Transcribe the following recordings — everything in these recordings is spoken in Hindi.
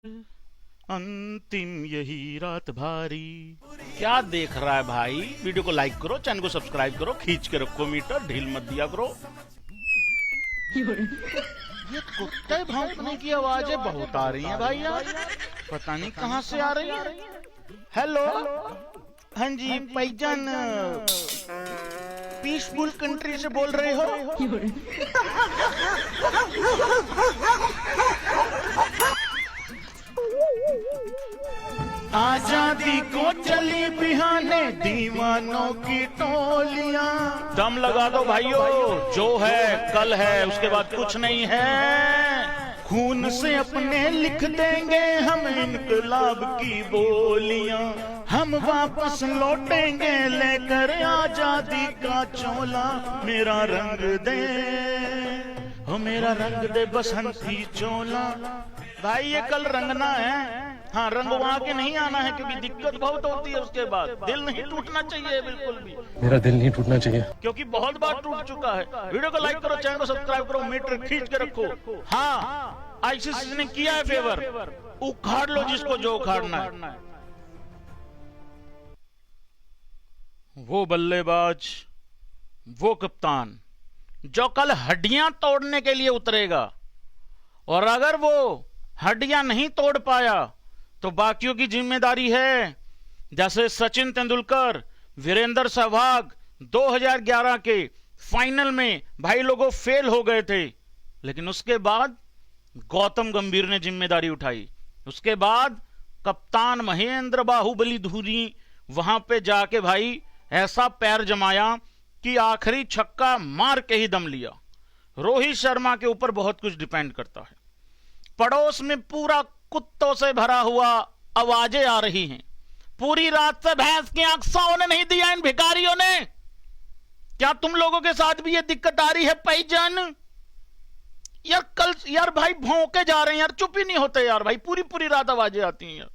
अंतिम यही रात भारी। क्या देख रहा है भाई? वीडियो को लाइक करो, चैनल को सब्सक्राइब करो, खींच के रखो मीटर, ढील मत दिया करो। ये कुत्ते भौंकने की आवाजें बहुत आ रही हैं भाई यार, पता नहीं कहां से आ रही है। हेलो, हाँ जी पैजन पीसफुल कंट्री से बोल रहे हो? आजादी को चली बिहाने दीवानों की टोलियां। दम लगा दो भाइयों, जो है कल है, उसके बाद कुछ नहीं है। खून से अपने लिख देंगे हम इनकलाब की बोलियां। हम वापस लौटेंगे लेकर आजादी का चोला। मेरा रंग दे, हो मेरा रंग दे बसंती चोला। भाई ये कल रंगना है, हाँ रंगवा के नहीं आना है, क्योंकि दिक्कत बहुत होती है उसके बाद। दिल नहीं टूटना चाहिए बिल्कुल भी, मेरा दिल नहीं टूटना चाहिए, क्योंकि बहुत बार टूट चुका है। वीडियो को लाइक करो, चैनल को सब्सक्राइब करो, मीटर खींच के रखो। हाँ आईसीसी ने किया है फेवर, उखाड़ लो जिसको जो उखाड़ना है। वो बल्लेबाज, वो कप्तान जो कल हड्डियां तोड़ने के लिए उतरेगा, और अगर वो हड्डियां नहीं तोड़ पाया तो बाकियों की जिम्मेदारी है। जैसे सचिन तेंदुलकर, वीरेंद्र सहवाग 2011 के फाइनल में भाई लोगों फेल हो गए थे, लेकिन उसके बाद गौतम गंभीर ने जिम्मेदारी उठाई। उसके बाद कप्तान महेंद्र बाहुबली धोनी वहां पे जाके भाई ऐसा पैर जमाया कि आखिरी छक्का मार के ही दम लिया। रोहित शर्मा के ऊपर बहुत कुछ डिपेंड करता है। पड़ोस में पूरा कुत्तों से भरा हुआ आवाजें आ रही हैं। पूरी रात से भैंस की आंख सोने नहीं दिया इन भिखारियों ने। क्या तुम लोगों के साथ भी ये दिक्कत आ रही है पैजन? यार कल यार भाई भौंके जा रहे हैं यार, चुप ही नहीं होते यार भाई, पूरी पूरी रात आवाजें आती हैं यार।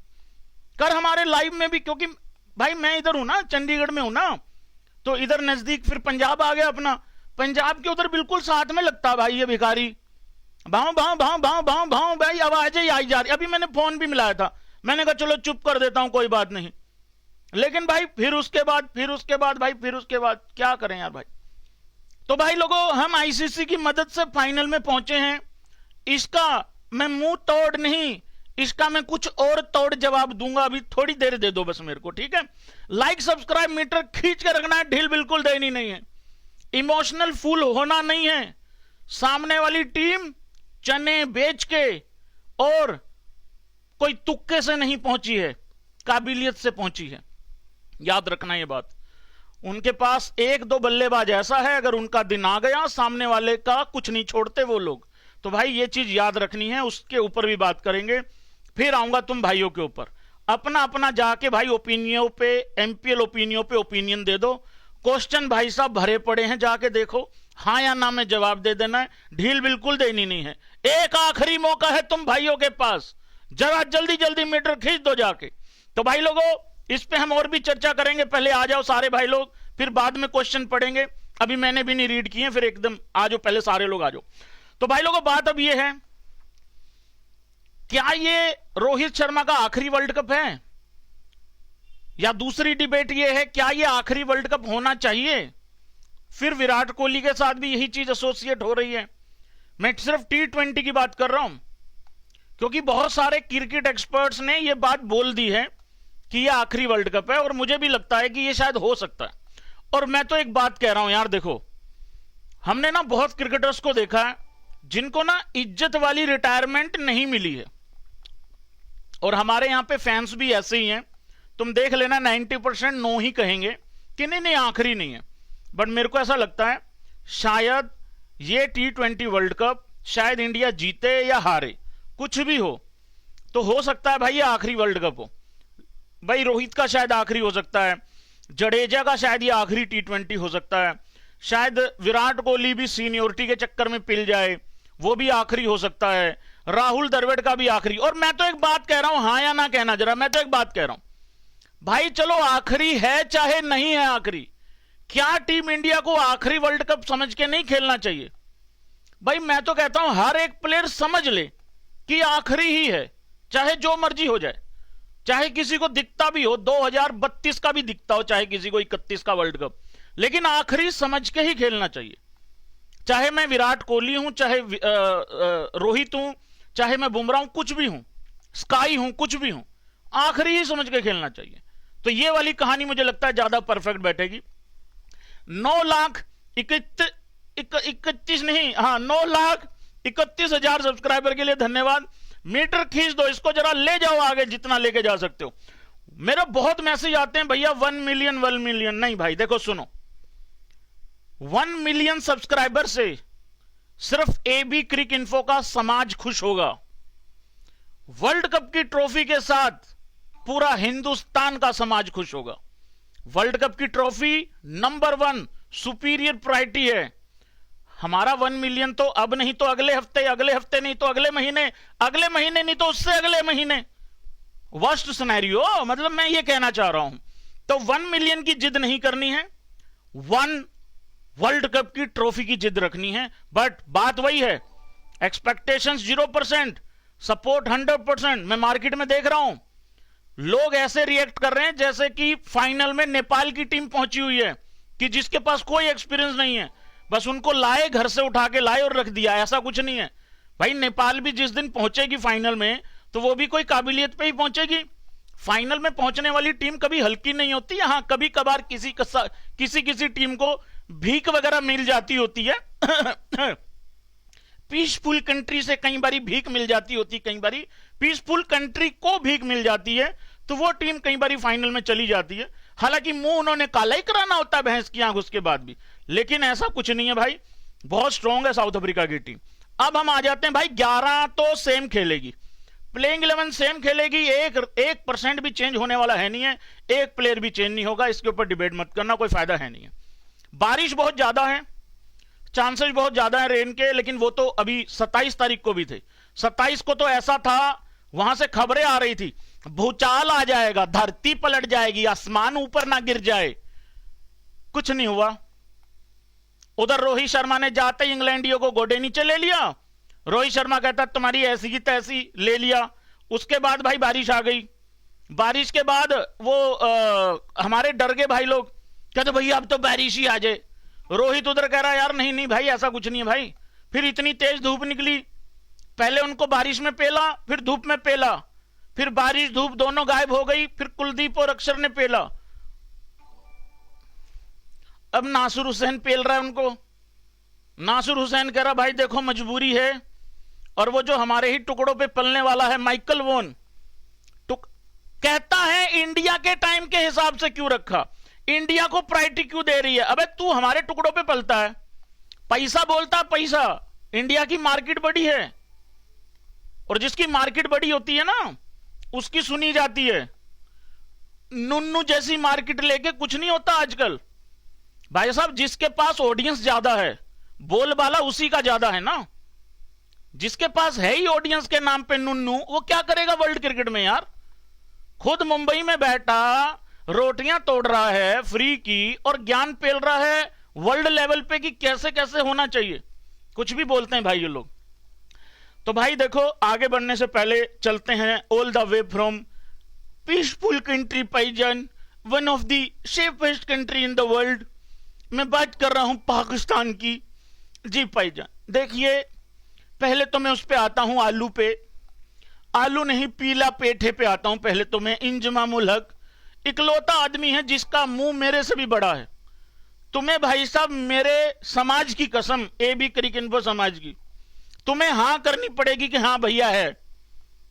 कर हमारे लाइव में भी, क्योंकि भाई मैं इधर हूं ना, चंडीगढ़ में हूं ना, तो इधर नजदीक फिर पंजाब आ गया अपना। पंजाब के उधर बिल्कुल साथ में लगता है भाई ये भिखारी। भाव भाव भाव भाव भाव भाव भाई आवाजें आई जा रही। अभी मैंने फोन भी मिलाया था, मैंने कहा चलो चुप कर देता हूं, कोई बात नहीं। लेकिन भाई फिर उसके बाद क्या करें यार भाई। तो भाई लोगों, हम आईसीसी की मदद से फाइनल में पहुंचे हैं। इसका मैं मुंह तोड़ नहीं, इसका मैं कुछ और तोड़ जवाब दूंगा। अभी थोड़ी देर दे दो बस मेरे को, ठीक है? लाइक सब्सक्राइब मीटर खींच के रखना है, ढील बिल्कुल देनी नहीं है, इमोशनल फूल होना नहीं है। सामने वाली टीम चने बेच के और कोई तुक्के से नहीं पहुंची है, काबिलियत से पहुंची है। याद रखना ये बात। उनके पास एक दो बल्लेबाज ऐसा है, अगर उनका दिन आ गया सामने वाले का कुछ नहीं छोड़ते वो लोग। तो भाई ये चीज याद रखनी है, उसके ऊपर भी बात करेंगे। फिर आऊंगा तुम भाइयों के ऊपर। अपना अपना जाके भाई ओपिनियन पे, एमपीएल ओपिनियन पे ओपिनियन दे दो। क्वेश्चन भाई साहब भरे पड़े हैं, जाके देखो, हाँ या ना में जवाब दे देना है, ढील बिल्कुल देनी नहीं है। एक आखिरी मौका है तुम भाइयों के पास, जरा जल्दी जल्दी मीटर खींच दो जाके। तो भाई लोगों, इस पे हम और भी चर्चा करेंगे। पहले आ जाओ सारे भाई लोग, फिर बाद में क्वेश्चन पढ़ेंगे। अभी मैंने भी नहीं रीड किए, फिर एकदम आ जाओ, पहले सारे लोग आ जाओ। तो भाई लोगों, बात अब ये है, क्या ये रोहित शर्मा का आखिरी वर्ल्ड कप है? या दूसरी डिबेट ये है, क्या ये आखिरी वर्ल्ड कप होना चाहिए? फिर विराट कोहली के साथ भी यही चीज एसोसिएट हो रही है। मैं सिर्फ T20 की बात कर रहा हूं, क्योंकि बहुत सारे क्रिकेट एक्सपर्ट्स ने यह बात बोल दी है कि यह आखिरी वर्ल्ड कप है, और मुझे भी लगता है कि यह शायद हो सकता है। और मैं तो एक बात कह रहा हूं यार, देखो, हमने ना बहुत क्रिकेटर्स को देखा है जिनको ना इज्जत वाली रिटायरमेंट नहीं मिली है, और हमारे यहां पे फैंस भी ऐसे ही हैं। तुम देख लेना, 90% नो ही कहेंगे कि नहीं नहीं आखिरी नहीं है। बट मेरे को ऐसा लगता है शायद ये T20 वर्ल्ड कप शायद इंडिया जीते या हारे, कुछ भी हो, तो हो सकता है भाई ये आखिरी वर्ल्ड कप हो। भाई रोहित का शायद आखिरी हो सकता है, जडेजा का शायद ये आखिरी T20 हो सकता है, शायद विराट कोहली भी सीनियोरिटी के चक्कर में पिल जाए, वो भी आखिरी हो सकता है, राहुल द्रविड़ का भी आखिरी। और मैं तो एक बात कह रहा हूं, हाँ या ना कहना जरा, मैं तो एक बात कह रहा हूं भाई, चलो आखिरी है चाहे नहीं है आखिरी, क्या टीम इंडिया को आखिरी वर्ल्ड कप समझ के नहीं खेलना चाहिए? भाई मैं तो कहता हूं हर एक प्लेयर समझ ले कि आखिरी ही है, चाहे जो मर्जी हो जाए, चाहे किसी को दिखता भी हो 2032 का भी दिखता हो, चाहे किसी को 31 का वर्ल्ड कप, लेकिन आखिरी समझ के ही खेलना चाहिए। चाहे मैं विराट कोहली हूं, चाहे रोहित हूं, चाहे मैं बुमराह हूं, कुछ भी हूं, स्काई हूं, कुछ भी हूं, आखिरी ही समझ के खेलना चाहिए। तो ये वाली कहानी मुझे लगता है ज्यादा परफेक्ट बैठेगी। 9,31,000 सब्सक्राइबर के लिए धन्यवाद। मीटर खींच दो इसको, जरा ले जाओ आगे जितना लेके जा सकते हो। मेरे बहुत मैसेज आते हैं, भैया 1 मिलियन 1 मिलियन। नहीं भाई देखो सुनो, 1 मिलियन सब्सक्राइबर से सिर्फ एबी क्रिक इन्फो का समाज खुश होगा। वर्ल्ड कप की ट्रॉफी के साथ पूरा हिंदुस्तान का समाज खुश होगा। वर्ल्ड कप की ट्रॉफी नंबर 1 सुपीरियर प्रायोरिटी है। हमारा 1 मिलियन तो अब नहीं तो अगले हफ्ते नहीं तो अगले महीने नहीं तो उससे अगले महीने, वर्स्ट सिनेरियो, मतलब मैं ये कहना चाह रहा हूं। तो 1 मिलियन की जिद नहीं करनी है, 1 वर्ल्ड कप की ट्रॉफी की जिद रखनी है। बट बात वही है, एक्सपेक्टेशंस 0%, सपोर्ट 100%। मैं मार्केट में देख रहा हूं लोग ऐसे रिएक्ट कर रहे हैं जैसे कि फाइनल में नेपाल की टीम पहुंची हुई है, कि जिसके पास कोई एक्सपीरियंस नहीं है, बस उनको लाए, घर से उठा के लाए और रख दिया। ऐसा कुछ नहीं है भाई। नेपाल भी जिस दिन पहुंचेगी फाइनल में तो वो भी कोई काबिलियत पे ही पहुंचेगी। फाइनल में पहुंचने वाली टीम कभी हल्की नहीं होती। हाँ कभी कभार किसी टीम को भीख वगैरह मिल जाती होती है पीसफुल कंट्री से कई बारी भीख मिल जाती होती, कई बारी पीसफुल कंट्री को भीख मिल जाती है, तो वो टीम कई बारी फाइनल में चली जाती है। हालांकि मुंह उन्होंने काला ही कराना होता है भैंस की आंख उसके बाद भी, लेकिन ऐसा कुछ नहीं है भाई, बहुत स्ट्रांग है साउथ अफ्रीका की टीम। अब हम आ जाते हैं भाई, 11 तो सेम खेलेगी, प्लेइंग 11 सेम खेलेगी, 1% भी चेंज होने वाला है नहीं है, एक प्लेयर भी चेंज नहीं होगा। इसके ऊपर डिबेट मत करना, कोई फायदा है नहीं है। बारिश बहुत ज्यादा है, चांसेस बहुत ज्यादा है रेन के, लेकिन वो तो अभी 27 तारीख को भी थे। 27 को तो ऐसा था, वहां से खबरें आ रही थी भूचाल आ जाएगा, धरती पलट जाएगी, आसमान ऊपर ना गिर जाए, कुछ नहीं हुआ। उधर रोहित शर्मा ने जाते ही इंग्लैंडियों को गोडे नीचे ले लिया। रोहित शर्मा कहता तुम्हारी ऐसी की तैसी, ले लिया। उसके बाद भाई बारिश आ गई। बारिश के बाद वो हमारे डर गए भाई लोग, कहते भैया अब तो बारिश ही आ जाए। रोहित उधर कह रहा यार नहीं नहीं भाई ऐसा कुछ नहीं है भाई। फिर इतनी तेज धूप निकली, पहले उनको बारिश में पेला, फिर धूप में पेला, फिर बारिश धूप दोनों गायब हो गई, फिर कुलदीप और अक्षर ने पेला। अब नासिर हुसैन पेल रहा है उनको। नासिर हुसैन कह रहा भाई देखो मजबूरी है, और वो जो हमारे ही टुकड़ों पे पलने वाला है माइकल वोन कहता है इंडिया के टाइम के हिसाब से क्यों रखा, इंडिया को प्रायोरिटी क्यों दे रही है। अबे तू हमारे टुकड़ों पे पलता है, पैसा बोलता, पैसा, इंडिया की मार्केट बड़ी है, और जिसकी मार्केट बड़ी होती है ना उसकी सुनी जाती है। नुन्नू जैसी मार्केट लेके कुछ नहीं होता आजकल भाई साहब। जिसके पास ऑडियंस ज्यादा है, बोलबाला उसी का ज्यादा है ना। जिसके पास है ही ऑडियंस के नाम पे नुन्नू, वो क्या करेगा वर्ल्ड क्रिकेट में यार। खुद मुंबई में बैठा रोटियां तोड़ रहा है फ्री की, और ज्ञान पेल रहा है वर्ल्ड लेवल पे कि कैसे कैसे होना चाहिए। कुछ भी बोलते हैं भाई ये लोग। तो भाई देखो, आगे बढ़ने से पहले चलते हैं all the way from peaceful country पाईजान, one of the safest country in the world. मैं बात कर रहा हूं पाकिस्तान की। जी पाईजान देखिए, पहले तो मैं उस पे आता हूं आलू पे, आलू नहीं पीला पेठे पे आता हूं। पहले तो मैं इंजमामुल हक इकलौता आदमी है जिसका मुंह मेरे से भी बड़ा है। तुम्हें भाई साहब मेरे समाज की कसम, एबी क्रिक इन्फो समाज की, तुम्हें हां करनी पड़ेगी कि हां भैया है।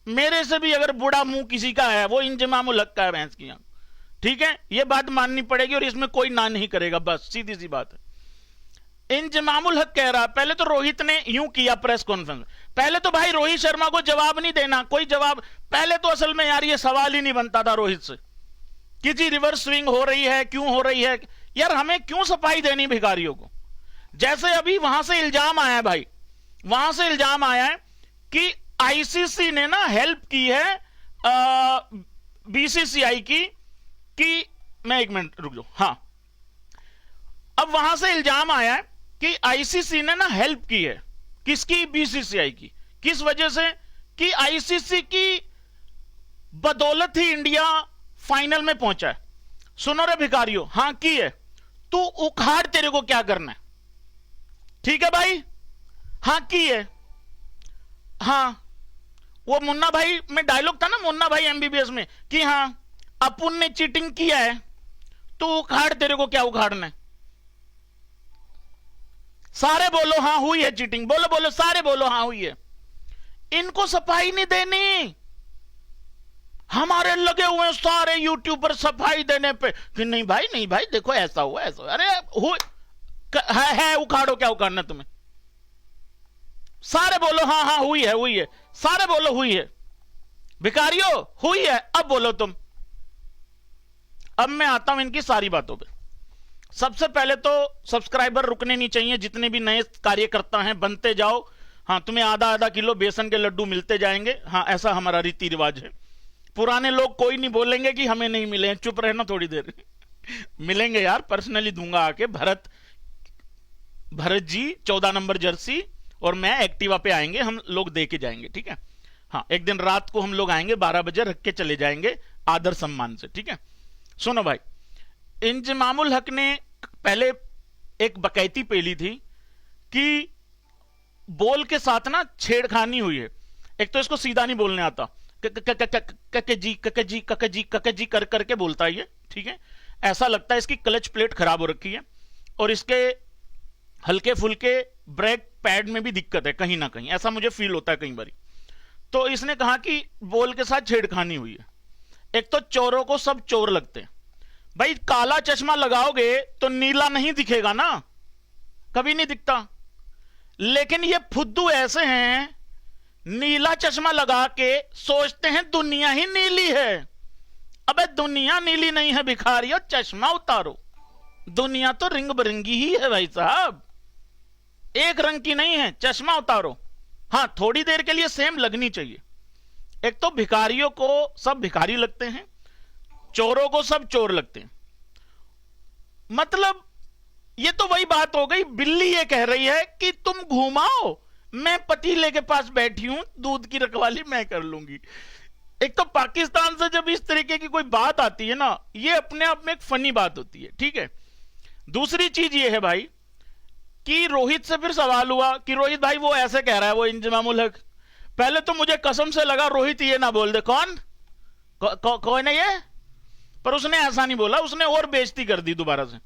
मेरे से भी अगर बुढ़ा मुंह किसी का है, वो इंजमामुल हक का है भैंस की। ठीक है, ये बात माननी पड़ेगी और इसमें कोई ना नहीं करेगा, बस सीधी सी बात है। इंजमामुल हक कह रहा, पहले तो रोहित ने यूं किया प्रेस कॉन्फ्रेंस, पहले तो भाई रोहित शर्मा को जवाब नहीं देना, कोई जवाब। पहले तो असल में यार ये सवाल ही नहीं बनता था रोहित से कि जी रिवर्स स्विंग हो रही है, क्यों हो रही है यार, हमें क्यों सफाई देनी भिखारियों को। जैसे अभी वहां से इल्जाम आया है भाई, वहां से इल्जाम आया है कि आईसीसी ने ना हेल्प की है बीसीसीआई की, कि मैं एक मिनट रुक जाओ। हाँ, अब वहां से इल्जाम आया है कि आईसीसी ने ना हेल्प की है, किसकी, बीसीसीआई की। किस वजह से? कि आईसीसी की बदौलत ही इंडिया फाइनल में पहुंचा है। सुनो रे भिखारियों, हां की है, तू उखाड़, तेरे को क्या करना है, ठीक है भाई, हां की है। हां, वो मुन्ना भाई में डायलॉग था ना, मुन्ना भाई एमबीबीएस में, कि हां अपुन ने चीटिंग किया है, तू उखाड़, तेरे को क्या उखाड़ना है। सारे बोलो हां हुई है चीटिंग, बोलो बोलो, सारे बोलो हां हुई है। इनको सफाई नहीं देनी, हमारे लगे हुए हैं सारे यूट्यूब पर सफाई देने पे कि नहीं भाई, नहीं भाई, देखो ऐसा हुआ, ऐसा हुआ। अरे है उखाड़ो, क्या उखाड़ना तुम्हें। सारे बोलो हां हां हुई है, हुई है, सारे बोलो हुई है। भिखारियों हुई है, अब बोलो तुम। अब मैं आता हूं इनकी सारी बातों पे। सबसे पहले तो सब्सक्राइबर रुकने नहीं चाहिए, जितने भी नए कार्यकर्ता हैं बनते जाओ। हाँ, तुम्हें आधा आधा किलो बेसन के लड्डू मिलते जाएंगे। हाँ, ऐसा हमारा रीति रिवाज है। पुराने लोग कोई नहीं बोलेंगे कि हमें नहीं मिले, चुप रहना थोड़ी देर। मिलेंगे यार, पर्सनली दूंगा आके। भरत जी 14 नंबर जर्सी और मैं एक्टिवा पे आएंगे, हम लोग दे के जाएंगे, ठीक है। हाँ, एक दिन रात को हम लोग आएंगे, 12 बजे रख के चले जाएंगे आदर सम्मान से, ठीक है। सुनो भाई, इंजमामुल हक ने पहले एक बकैती पेली थी कि बोल के साथ ना छेड़खानी हुई है। एक तो इसको सीधा नहीं बोलने आता, कके जी कर करके बोलता है ये, ठीक है। ऐसा लगता है इसकी क्लच प्लेट खराब हो रखी है और इसके हल्के फुल्के ब्रेक पैड में भी दिक्कत है कहीं ना कहीं, ऐसा मुझे फील होता है कई बार। तो इसने कहा कि बोल के साथ छेड़खानी हुई है। एक तो चोरों को सब चोर लगते हैं भाई, काला चश्मा लगाओगे तो नीला नहीं दिखेगा ना, कभी नहीं दिखता। लेकिन ये फुद्दू ऐसे हैं, नीला चश्मा लगा के सोचते हैं दुनिया ही नीली है। अबे दुनिया नीली नहीं है भिखारियों, चश्मा उतारो। दुनिया तो रिंग बिरंगी ही है भाई साहब, एक रंग की नहीं है, चश्मा उतारो। हां, थोड़ी देर के लिए सेम लगनी चाहिए। एक तो भिखारियों को सब भिखारी लगते हैं, चोरों को सब चोर लगते हैं। मतलब ये तो वही बात हो गई, बिल्ली ये कह रही है कि तुम घुमाओ, मैं पतीले के पास बैठी हूं, दूध की रखवाली मैं कर लूंगी। एक तो पाकिस्तान से जब इस तरीके की कोई बात आती है ना, ये अपने आप में एक फनी बात होती है, ठीक है। दूसरी चीज ये है भाई कि रोहित से फिर सवाल हुआ कि रोहित भाई वो ऐसे कह रहा है, वो इंजमामुल हक। पहले तो मुझे कसम से लगा रोहित ये ना बोल दे, कौन है ये, पर उसने ऐसा नहीं बोला, उसने और बेइज्जती कर दी दोबारा से।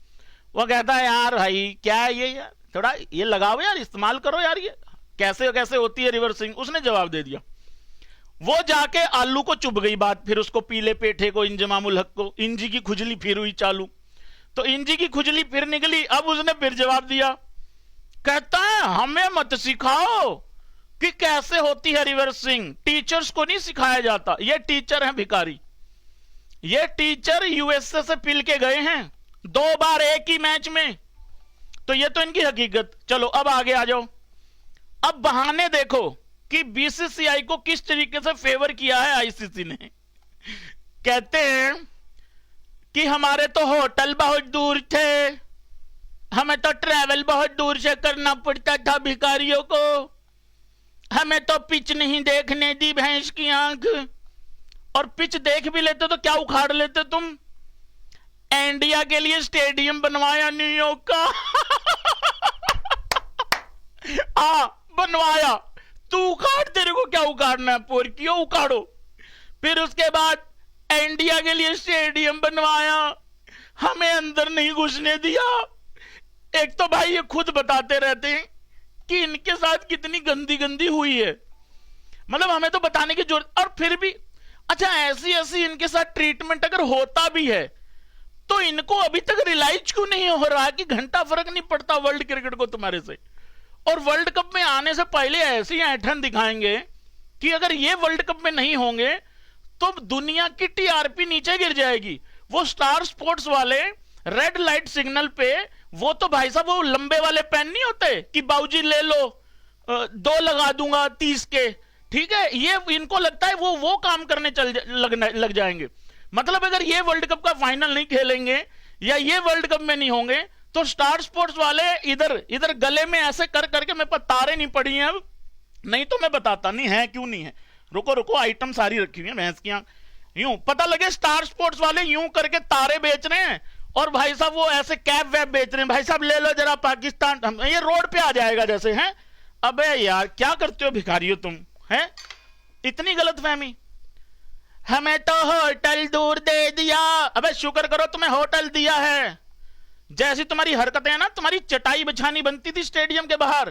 वो कहता है यार भाई क्या है ये, यार थोड़ा ये लगाओ यार, इस्तेमाल करो यार, ये कैसे कैसे होती है रिवर्सिंग। उसने जवाब दे दिया। वो जाके आलू को चुभ गई बात, फिर उसको पीले पेठे को, इंजमामुल हक को, इंजी की खुजली फिर हुई चालू। तो इंजी की खुजली फिर निकली, अब उसने फिर जवाब दिया, कहता है हमें मत सिखाओ कि कैसे होती है रिवर्सिंग, टीचर्स को नहीं सिखाया जाता। ये टीचर है भिखारी, ये टीचर यूएसए से पिल के गए हैं 2 बार एक ही मैच में। तो ये तो इनकी हकीकत। चलो अब आगे आ जाओ। अब बहाने देखो कि बीसीसीआई को किस तरीके से फेवर किया है आईसीसी ने। कहते हैं कि हमारे तो होटल बहुत दूर थे, हमें तो ट्रैवल बहुत दूर से करना पड़ता था भिखारियों को, हमें तो पिच नहीं देखने दी भैंस की आंख। और पिच देख भी लेते तो क्या उखाड़ लेते तुम। इंडिया के लिए स्टेडियम बनवाया न्यूयॉर्क का। बनवाया, तू उखाड़, तेरे को क्या उखाड़ना है, पोर क्यों उखाड़ो। फिर उसके बाद इंडिया के लिए स्टेडियम बनवाया, हमें अंदर नहीं घुसने दिया। एक तो भाई ये खुद बताते रहते हैं कि इनके साथ कितनी गंदी गंदी हुई है, मतलब हमें तो बताने की जरूरत। और फिर भी अच्छा, ऐसी ऐसी इनके साथ ट्रीटमेंट अगर होता भी है तो इनको अभी तक रियलाइज क्यों नहीं हो रहा कि घंटा फर्क नहीं पड़ता वर्ल्ड क्रिकेट को तुम्हारे से। और वर्ल्ड कप में आने से पहले ऐसी ऐठन दिखाएंगे कि अगर ये वर्ल्ड कप में नहीं होंगे तो दुनिया की टीआरपी नीचे गिर जाएगी। वो स्टार स्पोर्ट्स वाले रेड लाइट सिग्नल पे, वो तो भाई साहब वो लंबे वाले पेन नहीं होते कि बाबूजी ले लो 2 लगा दूंगा 30 के, ठीक है। ये इनको लगता है वो काम करने लग जाएंगे। मतलब अगर ये वर्ल्ड कप का फाइनल नहीं खेलेंगे या ये वर्ल्ड कप में नहीं होंगे तो स्टार स्पोर्ट्स वाले इधर गले में ऐसे कर करके, मेरे पास तारे नहीं पड़ी हैं, नहीं तो मैं बताता नहीं है क्यों नहीं है। रुको रुको, आइटम सारी रखी हुई है भैंस की आंख। यूं पता लगे स्टार स्पोर्ट्स वाले यूं करके तारे बेच रहे हैं और भाई साहब वो ऐसे कैप वैप बेच रहे हैं, भाई साहब ले लो जरा पाकिस्तान, ये रोड पे आ जाएगा जैसे हैं। अबे यार क्या करते हो भिखारियों तुम, हैं इतनी गलत फहमी। हमें तो होटल दूर दे दिया, अबे शुक्र करो तुम्हें होटल दिया है। जैसी तुम्हारी हरकतें हैं ना, तुम्हारी चटाई बिछानी बनती थी स्टेडियम के बाहर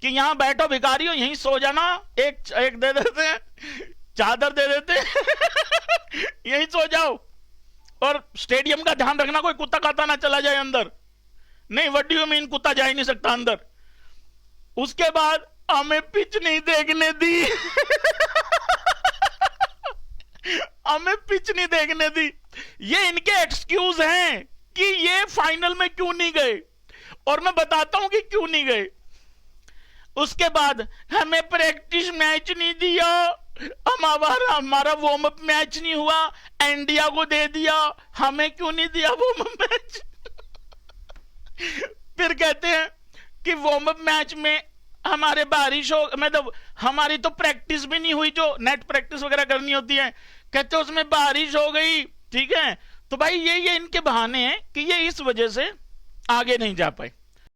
कि यहां बैठो भिखारियों यहीं सो जाना, एक दे देते हैं, चादर दे देते यहीं सो जाओ, और स्टेडियम का ध्यान रखना कोई कुत्ता काता ना चला जाए अंदर। नहीं व्हाट डू यू मीन, कुत्ता जा ही नहीं सकता अंदर। उसके बाद हमें पिच नहीं देखने दी हमें पिच नहीं देखने दी। ये इनके एक्सक्यूज हैं कि ये फाइनल में क्यों नहीं गए, और मैं बताता हूं कि क्यों नहीं गए। उसके बाद हमें प्रैक्टिस मैच नहीं दिया, हमारा वार्म अप मैच नहीं हुआ, इंडिया को दे दिया, हमें क्यों नहीं दिया वार्म अप मैच फिर कहते हैं कि वार्म अप मैच में हमारे बारिश हो, मतलब हमारी तो प्रैक्टिस भी नहीं हुई, जो नेट प्रैक्टिस वगैरह करनी होती है, कहते उसमें बारिश हो गई, ठीक है। तो भाई ये इनके बहाने हैं कि ये इस वजह से आगे नहीं जा पाए।